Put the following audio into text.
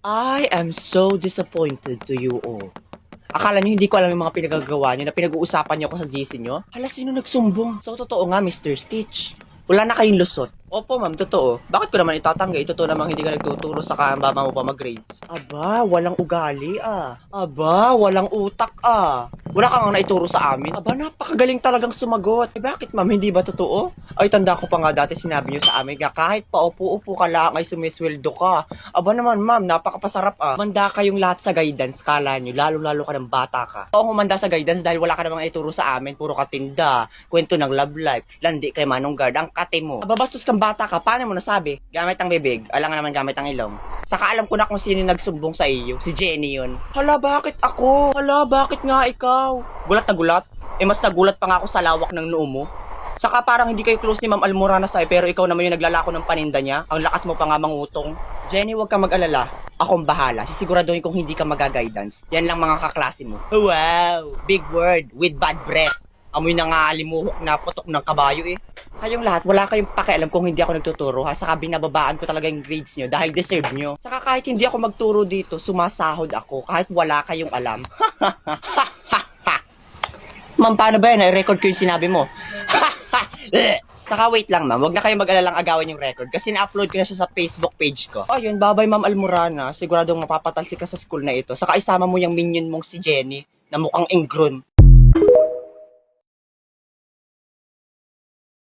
I am so disappointed to you all. Akala niyo hindi ko alam yung mga pinagagawa niyo na pinag-uusapan niyo ako sa GC niyo? Hala, sino nagsumbong? So, totoo nga, Mr. Stitch. Wala na kayong lusot. Opo, ma'am, totoo. Bakit ko naman itatanggi? Totoo namang hindi ka nagtuturo sa mama mo pa mag-grades. Aba, walang ugali ah. Aba, walang utak ah. Wala kang naituro sa amin. Aba, napakagaling talagang sumagot. Eh, bakit ma'am, hindi ba totoo? Ay, tanda ko pa nga dati sinabi niyo sa amin nga kahit paupo-upo ka lang ay sumisweldo ka. Aba naman ma'am, napakapasarap ah. Manda kayong lahat sa guidance, kala niyo, lalo-lalo ka ng bata ka. Oo, humanda sa guidance dahil wala ka namang ituro sa amin. Puro katinda, kwento ng love life, landi kay Manong Guard, ang kate mo. Aba, bastos kang bata ka, paano mo nasabi? Gamit ang bibig, alam nga naman gamit ang ilong. Saka alam ko na kung sino nagsumbong sa iyo, si Jenny yun. Hala, bakit ako? Hala, bakit nga ikaw? Gulat na gulat? Eh, mas nagulat pa nga ako sa lawak ng noo mo. Saka parang hindi kayo close ni Ma'am Almorana sa'yo, pero ikaw naman yung naglalako ng paninda niya. Ang lakas mo pa nga mangutong. Jenny, huwag kang mag-alala. Akong bahala. Sisiguraduhin kung hindi ka mag-guidance. Yan lang mga kaklase mo. Wow! Big word with bad breath. Amoy na nga alimuhok na putok ng kabayo eh. Kayong lahat, wala kayong pakialam kung hindi ako nagtuturo ha. Saka binababaan ko talaga yung grades nyo dahil deserve nyo. Saka kahit hindi ako magturo dito, sumasahod ako kahit wala kayong alam. Ma'am, paano ba yan? I-record ko yung sinabi mo. Saka wait lang ma'am, huwag na kayong mag-alalang agawin yung record kasi na-upload ko na siya sa Facebook page ko. Ayun, babay Ma'am Almorana, siguradong mapapatalsik ka sa school na ito. Saka isama mo yung minion mong si Jenny na mukhang ingron.